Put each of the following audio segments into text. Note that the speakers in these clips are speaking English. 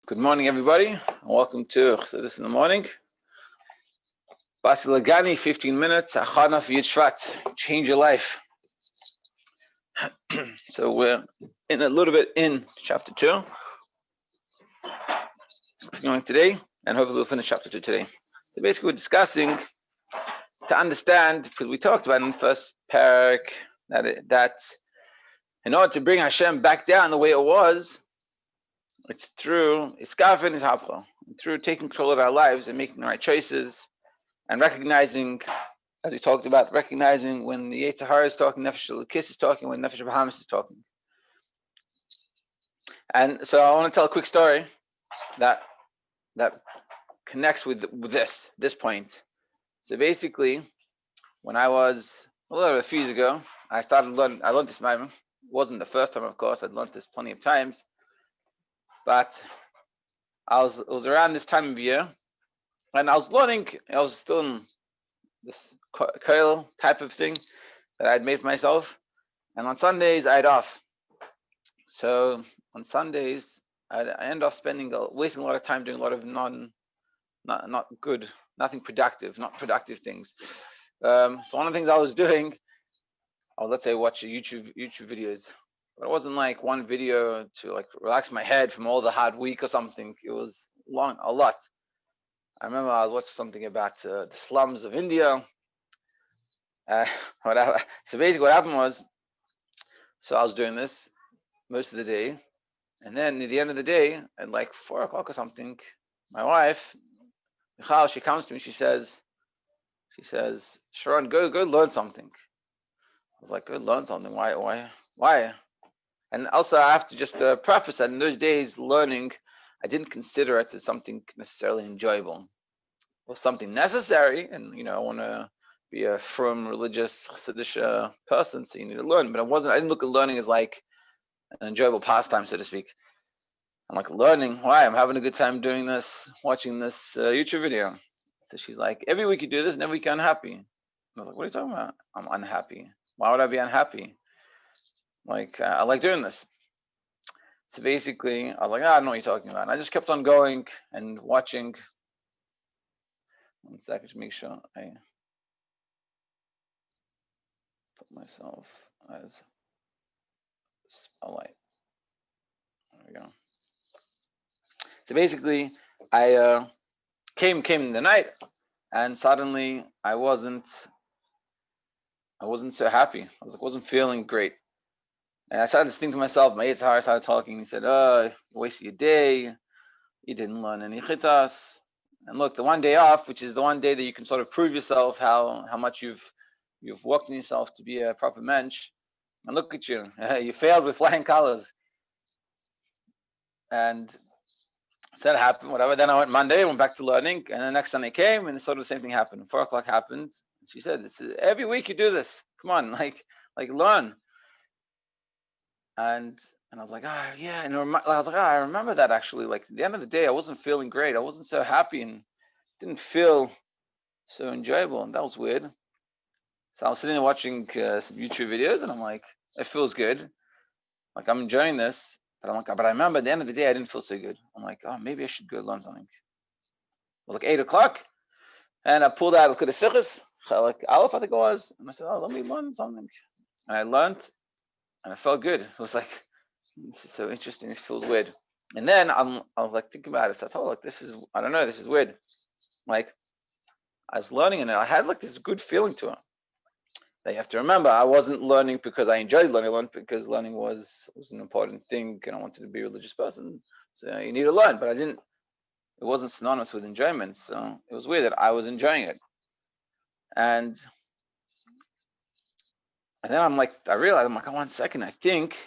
Good morning, everybody, and welcome to Chassidus in the morning. Basi LeGani, 15 minutes. Achana for Shevat, change your life. So we're in a little bit in chapter 2, continuing today, and hopefully we'll finish chapter 2 today. So basically we're discussing to understand, because we talked about in the first parak, that in order to bring Hashem back down the way it was, it's through iskafin is hapcha, through taking control of our lives and making the right choices, and recognizing, as we talked about, recognizing when the Yetzer Hara is talking, Nefesh is talking, when Nefesh HaBehamis is talking. And so I want to tell a quick story that connects with this point. So basically, when I was a few years ago, I learned this Maimon. It wasn't the first time, of course. I'd learned this plenty of times. But it was around this time of year, and I was learning. I was still in this koil type of thing that I'd made for myself. And on Sundays, I had off. So on Sundays, I end up wasting a lot of time doing a lot of not good, nothing productive, not productive things. So one of the things I was doing, I would, let's say, watch YouTube videos. But it wasn't like one video to like relax my head from all the hard week or something. It was a lot. I remember I was watching something about the slums of India. So basically what happened was, so I was doing this most of the day. And then at the end of the day, at like 4 o'clock or something, my wife, Michal, she comes to me, she says, Sharon, go learn something. I was like, go learn something. Why? And also, I have to just preface that in those days, learning, I didn't consider it as something necessarily enjoyable. It was something necessary, and I want to be a firm, religious, Chassidish person, so you need to learn. But I didn't look at learning as like an enjoyable pastime, so to speak. I'm like, learning? Why? I'm having a good time doing this, watching this YouTube video. So she's like, every week you do this, and every week you're unhappy. And I was like, what are you talking about? I'm unhappy. Why would I be unhappy? Like, I like doing this. So basically, I was like, I don't know what you're talking about. And I just kept on going and watching. 1 second to make sure I put myself as spotlight. There we go. So basically, I came in the night, and suddenly I wasn't so happy. Wasn't feeling great. And I started to think to myself, my Yetzer Hara started talking. He said, you wasted your day. You didn't learn any chitas. And look, the one day off, which is the one day that you can sort of prove yourself how much you've worked on yourself to be a proper mensch. And look at you. You failed with flying colors. And so that happened, whatever. Then I went Monday, went back to learning. And the next Sunday came, and sort of the same thing happened. 4 o'clock happened. She said, every week you do this. Come on, like learn. And I was like, yeah. And I was like, I remember that actually. Like at the end of the day, I wasn't feeling great. I wasn't so happy and didn't feel so enjoyable. And that was weird. So I was sitting there watching some YouTube videos, and I'm like, it feels good. Like I'm enjoying this. But I'm like, but I remember at the end of the day, I didn't feel so good. I'm like, maybe I should go learn something. It was like 8 o'clock. And I pulled out the Chassidus, like Aleph, I think it was. And I said, let me learn something. And I learned, and I felt good. It was like, this is so interesting. It feels weird. And then I was like thinking about it. So I thought, like, this is weird. Like, I was learning, and I had like this good feeling to it. That you have to remember, I wasn't learning because I enjoyed learning. I learned because learning was an important thing, and I wanted to be a religious person. So you need to learn, but it wasn't synonymous with enjoyment. So it was weird that I was enjoying it. And then I realized, I'm like, 1 second, I think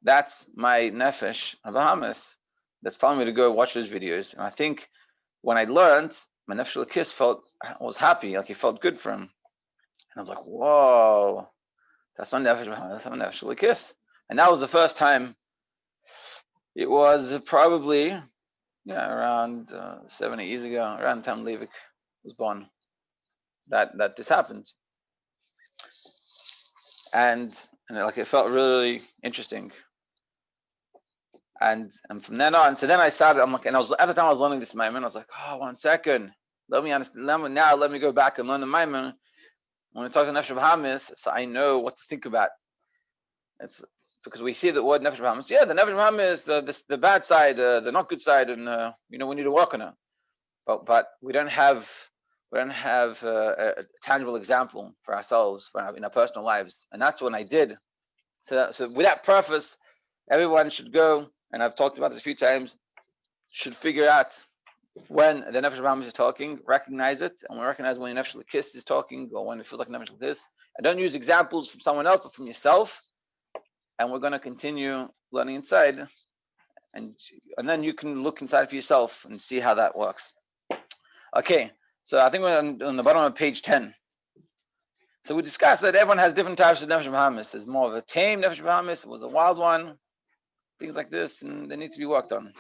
that's my Nefesh HaBehamis that's telling me to go watch those videos. And I think when I learned, my Nefesh was happy, like it felt good for him. And I was like, whoa, that's my Nefesh HaBehamis, that's my Nefesh. And that was the first time. It was probably, around 7 years ago, around the time Leivik was born, that this happened. And like it felt really interesting. And from then on, so then I started. I'm like, and I was at the time I was learning this Maimon. I was like, oh, 1 second, let me understand. Let me go back and learn the Maimon. When we talk to Nefesh HaBehamis, so I know what to think about. It's because we see the word Nefesh HaBehamis. Yeah, the Nefesh HaBehamis, the bad side, the not good side, and we need to work on it. But we don't have a tangible example for ourselves in our personal lives, and that's what I did. So with that preface, everyone should go, and I've talked about this a few times, should figure out when the Nefesh HaBehamis is talking, recognize it, and we recognize when the Nefesh HaLekis is talking, or when it feels like Nefesh HaLekis. And don't use examples from someone else, but from yourself. And we're going to continue learning inside, and then you can look inside for yourself and see how that works. Okay, so I think we're on the bottom of page 10. So we discussed that everyone has different types of Nefesh HaBehamis. There's more of a tame Nefesh HaBehamis, it was a wild one, things like this, and they need to be worked on.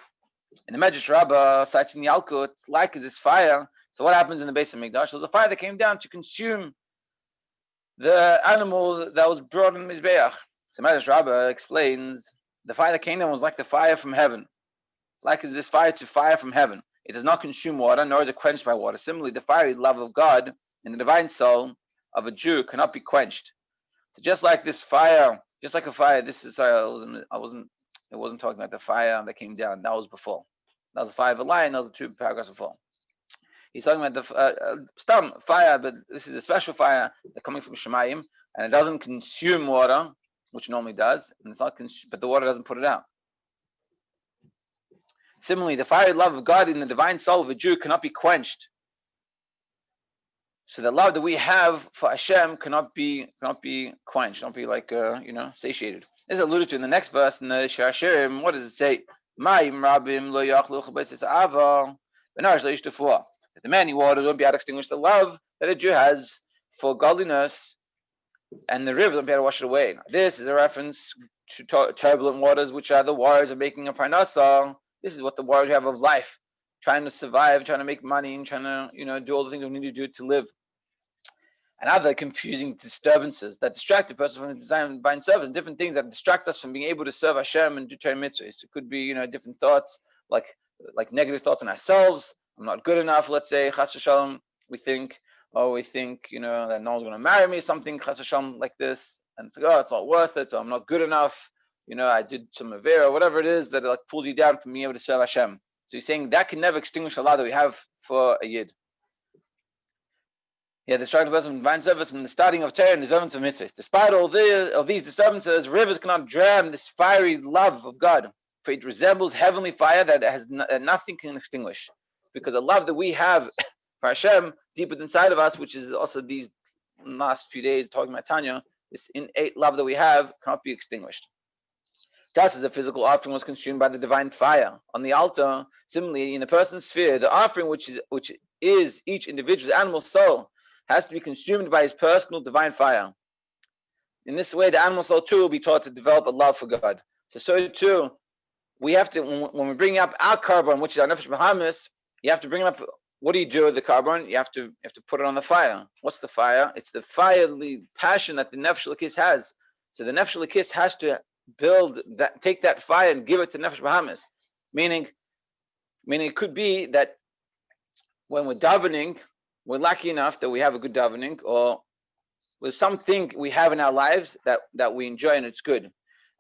In the Medrash Rabbah, cites in the Yalkut, like is this fire. So what happens in the base of Mikdash? There was a fire that came down to consume the animal that was brought in the Mizbeach. So Medrash Rabbah explains, the fire that came down was like the fire from heaven. Like is this fire to fire from heaven. It does not consume water, nor is it quenched by water. Similarly, the fiery love of God in the divine soul of a Jew cannot be quenched. So just like this fire, just like a fire, this is, sorry, it wasn't talking about the fire that came down. That was before. That was the fire of a lion. That was the 2 paragraphs before. He's talking about the fire, but this is a special fire that's coming from Shemayim, and it doesn't consume water, which it normally does, and it's not but the water doesn't put it out. Similarly, the fiery love of God in the divine soul of a Jew cannot be quenched. So the love that we have for Hashem cannot be quenched, not be like satiated. This is alluded to in the next verse in the Shashirim. What does it say? That the many waters won't be able to extinguish the love that a Jew has for godliness, and the rivers won't be able to wash it away. Now, this is a reference to turbulent waters, which are the waters of making a parnasa. This is what the waters you have of life, trying to survive, trying to make money, and trying to do all the things we need to do to live. And other confusing disturbances that distract the person from the divine service, and different things that distract us from being able to serve Hashem and do Torah mitzvahs. It could be, different thoughts, like negative thoughts on ourselves. I'm not good enough, let's say, chas v'shalom, we think that no one's going to marry me, something chas v'shalom like this, and it's like, it's not worth it, or I'm not good enough, I did some avera, whatever it is that pulls you down from being able to serve Hashem. So he's saying that can never extinguish the love that we have for a yid. The destructive person from divine service from the starting of Torah and the observance of mitzvahs. Despite all these disturbances, rivers cannot drown this fiery love of God, for it resembles heavenly fire that nothing can extinguish. Because the love that we have for Hashem deep inside of us, which is also these last few days talking about Tanya, this innate love that we have cannot be extinguished. Just as the physical offering was consumed by the divine fire on the altar, similarly in the person's sphere, the offering which is each individual's animal soul has to be consumed by his personal divine fire. In this way, the animal soul too will be taught to develop a love for God. So too, we have to, when we bring up our carbon, which is our Nefesh HaBehamis, you have to bring up, what do you do with the carbon? You have to put it on the fire. What's the fire? It's the fiery passion that the Nefesh HaLekis has. So the Nefesh HaLekis has to take that fire and give it to Nefesh HaBehamis. Meaning it could be that when we're davening, we're lucky enough that we have a good davening, or there's something we have in our lives that we enjoy and it's good.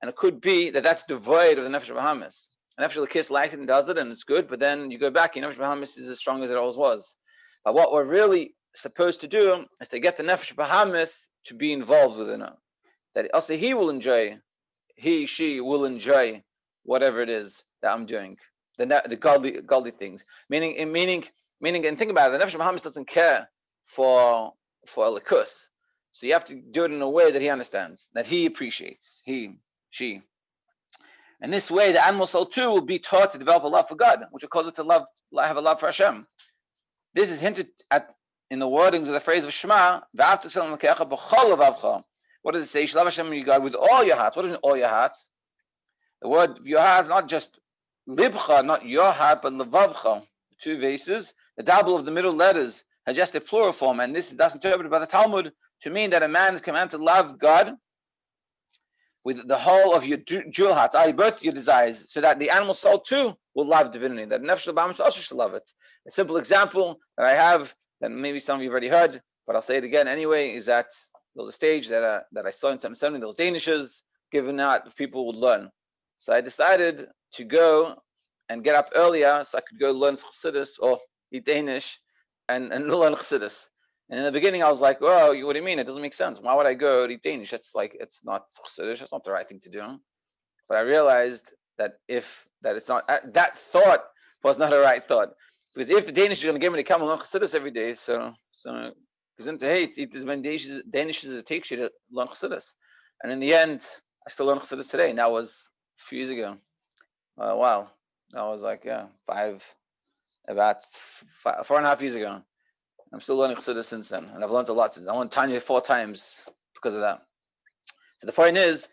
And it could be that that's devoid of the Nefesh HaBehamis. And Nefesh HaLekis likes it and does it and it's good, but then you go back, Nefesh HaBehamis is as strong as it always was. But what we're really supposed to do is to get the Nefesh HaBehamis to be involved with it. That also she will enjoy whatever it is that I'm doing, the godly things. Meaning, and think about it, the Nefesh HaBehamis doesn't care for a likus. So you have to do it in a way that he understands, that he appreciates, she. And this way, the animal soul too will be taught to develop a love for God, which will cause it to have a love for Hashem. This is hinted at in the wordings of the phrase of Shema. What does it say? You shall love Hashem your God with all your hearts. What is all your hearts? The word your heart is not just libcha, not your heart, but levavcha. 2 vases. The double of the middle letters has just a plural form, and this is thus interpreted by the Talmud to mean that a man is commanded to love God with the whole of your jewel hearts, both your desires, so that the animal soul too will love divinity, that Nefesh LeBamis also should love it. A simple example that I have, that maybe some of you have already heard, but I'll say it again anyway, is that there was a stage that I saw in 770, those Danishes given out, people would learn. So I decided to go and get up earlier so I could go learn Chassidus or eat Danish and learn Chassidus. And in the beginning, I was like, "Oh, what do you mean? It doesn't make sense. Why would I go eat Danish? It's not Chassidus. That's not the right thing to do." But I realized that it's not, that thought was not a right thought, because if the Danish are going to get me to come and learn Chassidus every day, so because to hate eat as many Danish as it takes you to learn Chassidus, and in the end, I still learn Chassidus today, and that was a few years ago. Wow, that was like about 4.5 years ago. I'm still learning Chassidus since then, and I've learned a lot since. I learned Tanya 4 times because of that. So the point is,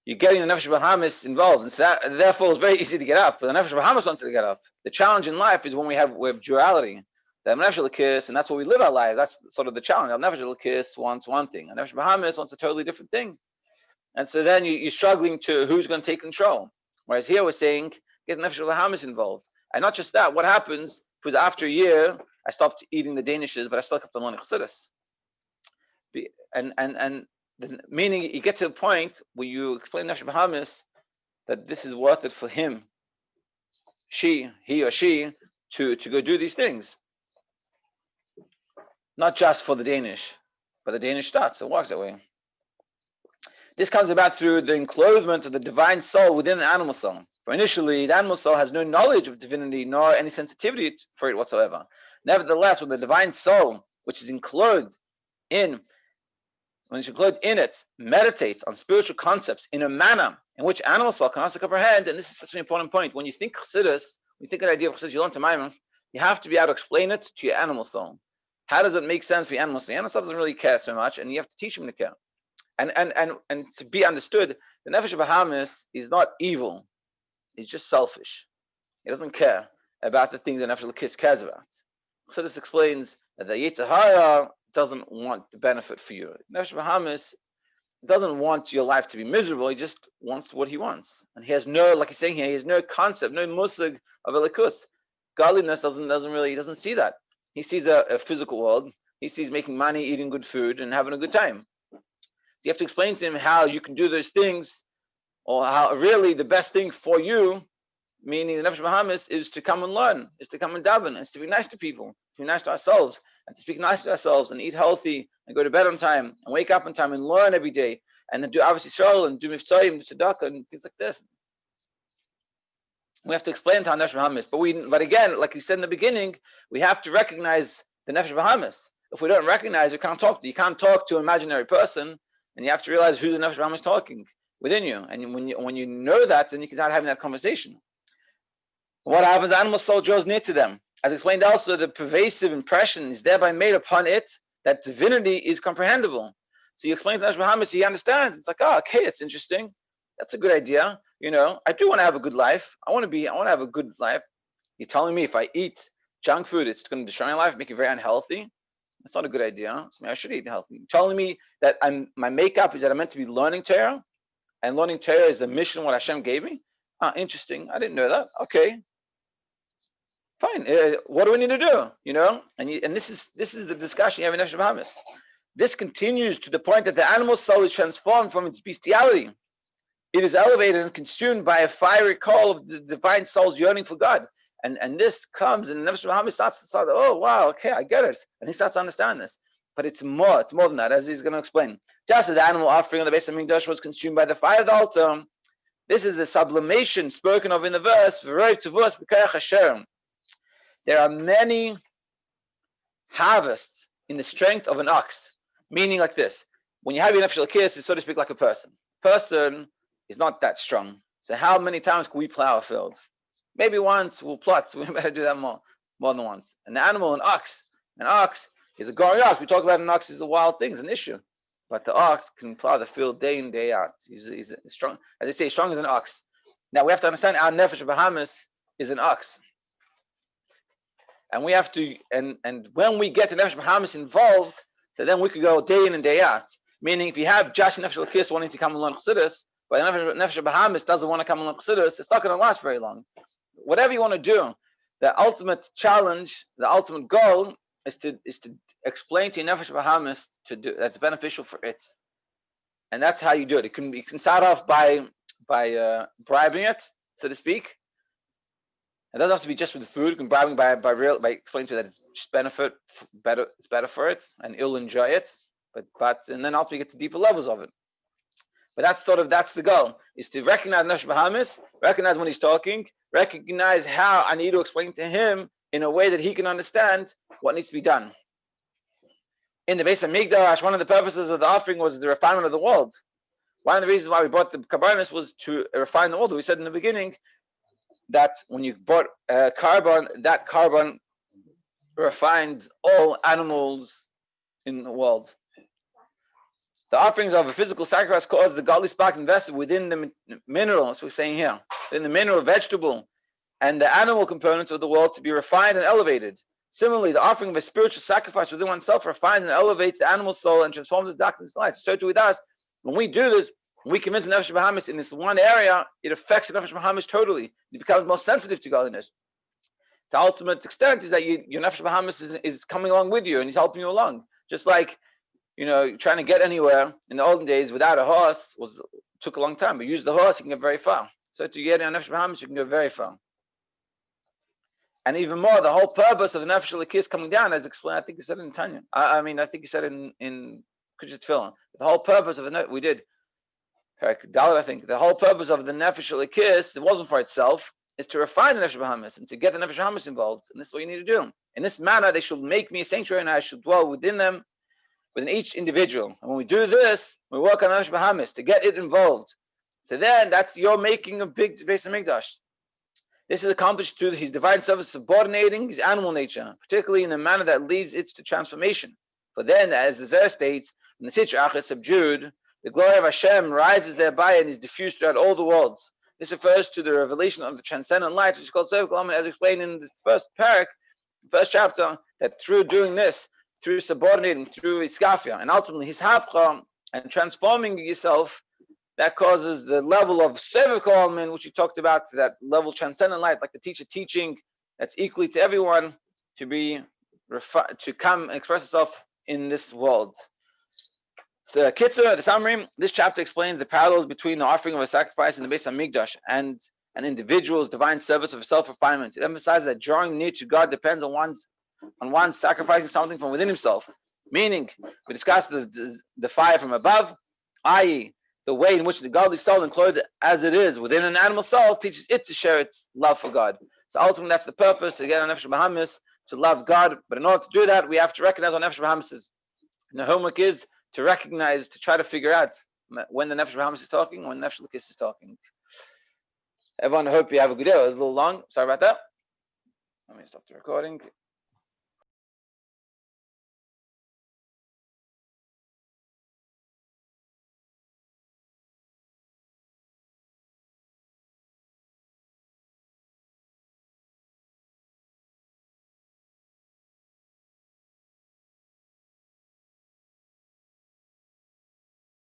you're getting the Nefesh HaBehamis involved, and so that therefore it's very easy to get up. But the Nefesh HaBehamis wants to get up. The challenge in life is when we have duality. The Nefesh HaLekis, and that's where we live our lives. That's sort of the challenge. The Nefesh HaLekis wants one thing, and Nefesh HaBehamis wants a totally different thing. And so then you're struggling to who's going to take control. Whereas here we're saying, get the Nefesh HaBehamis involved. And not just that, what happens, because after a year, I stopped eating the Danishes, but I still kept on learning Chassidus. And the meaning, you get to the point where you explain Nefesh HaBehamis that this is worth it for him, he or she, to go do these things. Not just for the Danish, but the Danish starts. It works that way. This comes about through the enclosement of the divine soul within the animal soul. For initially, the animal soul has no knowledge of divinity nor any sensitivity for it whatsoever. Nevertheless, when the divine soul, which is enclosed in it, meditates on spiritual concepts in a manner in which animal soul can also comprehend, and this is such an important point. When you think Chassidus, when you think of the idea of Chassidus, you learn to Maimon, you have to be able to explain it to your animal soul. How does it make sense for your animal soul? The animal soul doesn't really care so much, and you have to teach him to care. And to be understood, the Nefesh HaBehamis is not evil. He's just selfish. He doesn't care about the things that Nefesh HaLekis cares about. Chassidus explains that the Yetzer Hara doesn't want the benefit for you. Nefesh HaBehamis doesn't want your life to be miserable. He just wants what he wants. And he has no, like he's saying here, he has no concept, no musig of elikus. Godliness he doesn't see that. He sees a physical world. He sees making money, eating good food, and having a good time. You have to explain to him how you can do those things, or how really the best thing for you, meaning the Nefesh HaBehamis, is to come and learn, is to come and daven, is to be nice to people, to be nice to ourselves, and to speak nice to ourselves, and eat healthy, and go to bed on time, and wake up on time, and learn every day, and then do Avos Yisrael, and do Miftzayim, do Tzedakah, and things like this. We have to explain to our Nefesh HaBehamis, but again, like you said in the beginning, we have to recognize the Nefesh HaBehamis. If we don't recognize, we can't talk to. You can't talk to an imaginary person, and you have to realize who the Nefesh HaBehamis is talking within you. And when you know that, then you can start having that conversation. What happens? The animal soul draws near to them. As explained also, the pervasive impression is thereby made upon it that divinity is comprehensible. So you explain to Nefesh HaBehamis, he understands. It's like, okay, that's interesting. That's a good idea. I do want to have a good life. I want to have a good life. You're telling me if I eat junk food, it's going to destroy my life, make it very unhealthy. That's not a good idea. So I should eat healthy. You're telling me that my makeup is that I'm meant to be learning Torah, and learning Torah is the mission what Hashem gave me. Interesting. I didn't know that. Okay, fine. What do we need to do? And this is the discussion you have in Nefesh HaBehamis. This continues to the point that the animal soul is transformed from its bestiality. It is elevated and consumed by a fiery call of the divine soul's yearning for God. And this comes, and Nefesh HaBehamis starts to start, oh, wow, okay, I get it. And he starts to understand this. But it's more than that, as he's going to explain. Just as the animal offering on the base of Mikdash was consumed by the fire of the altar, this is the sublimation spoken of in the verse, there are many harvests in the strength of an ox. Meaning like this. When you have your Nefesh HaLekis, it's so to speak like a person. Person is not that strong. So how many times can we plow a field? Maybe once we'll plot, so we better do that more than once. An animal, an ox is a gory ox. We talk about an ox as a wild thing, it's an issue. But the ox can plow the field day in, day out. He's strong, as they say, strong as an ox. Now we have to understand our Nefesh HaBehamis is an ox. And we have to, and when we get the Nefesh HaBehamis involved, so then we could go day in and day out. Meaning, if you have just Nefesh HaLekis wanting to come and learn Chassidus, but Nefesh HaBehamis doesn't want to come and learn Chassidus, it's not going to last very long. Whatever you want to do, the ultimate challenge, the ultimate goal is to explain to your Nefesh HaBehamis to do that's beneficial for it, and that's how you do it. You can start off by bribing it, so to speak. It doesn't have to be just with the food. You can bribe by explaining to it that it's just it's better for it, and it'll enjoy it. But and then ultimately get to deeper levels of it. But that's the goal, is to recognize Nefesh HaBehamis, recognize when he's talking, recognize how I need to explain to him in a way that he can understand what needs to be done. In the Basi Mikdash, one of the purposes of the offering was the refinement of the world. One of the reasons why we brought the Karbanos was to refine the world. We said in the beginning that when you brought carbon, that carbon refined all animals in the world. The offerings of a physical sacrifice cause the godly spark invested within the mineral, as we're saying here, in the mineral, vegetable, and the animal components of the world to be refined and elevated. Similarly, the offering of a spiritual sacrifice within oneself refines and elevates the animal soul and transforms the darkness to light. So too with us, when we do this, when we convince the Nefesh HaBehamis in this one area, it affects the Nefesh HaBehamis totally. It becomes more sensitive to godliness. The ultimate extent is that your Nefesh HaBehamis is coming along with you and he's helping you along. Just like, trying to get anywhere in the olden days without a horse took a long time, but use the horse, you can get very far. So to get on Nefesh HaBehamis, you can go very far. And even more, the whole purpose of the Nefesh HaLekis coming down, as explained, I think you said it in Tanya. I think you said it in Kushit Tefillin. The whole purpose of we did, I think, the whole purpose of the Nefesh HaLekis, it wasn't for itself, is to refine the Nefesh HaBehamis and to get the Nefesh HaBehamis involved. And this is what you need to do. In this manner, they should make me a sanctuary and I should dwell within them, within each individual. And when we do this, we work on Nefesh HaBehamis to get it involved. So then you're making a big Basi Mikdash. This is accomplished through his divine service subordinating his animal nature, particularly in the manner that leads it to transformation. For then, as the Zohar states, when the Sitrach is subdued, the glory of Hashem rises thereby and is diffused throughout all the worlds. This refers to the revelation of the transcendent light, which is called Shevat, as explained in the first parak, first chapter, that through doing this, through subordinating, through iskafia, and ultimately his hapcha, and transforming yourself, that causes the level of Sefer Kolman, which you talked about, to that level of transcendent light, like the teacher teaching, that's equally to everyone, to come and express itself in this world. So, Kitzur, the summary, this chapter explains the parallels between the offering of a sacrifice in the Basi Mikdash and an individual's divine service of self-refinement. It emphasizes that drawing near to God depends on one's sacrificing something from within himself. Meaning, we discussed the fire from above, i.e., the way in which the godly soul, enclosed as it is within an animal soul, teaches it to share its love for God. So ultimately, that's the purpose, to get on Nefesh HaBehamis, to love God. But in order to do that, we have to recognize what Nefesh HaBehamis is. And the homework is to recognize, to try to figure out when the Nefesh HaBehamis is talking, when the Nefesh HaLekis is talking. Everyone, I hope you have a good day. It was a little long. Sorry about that. Let me stop the recording.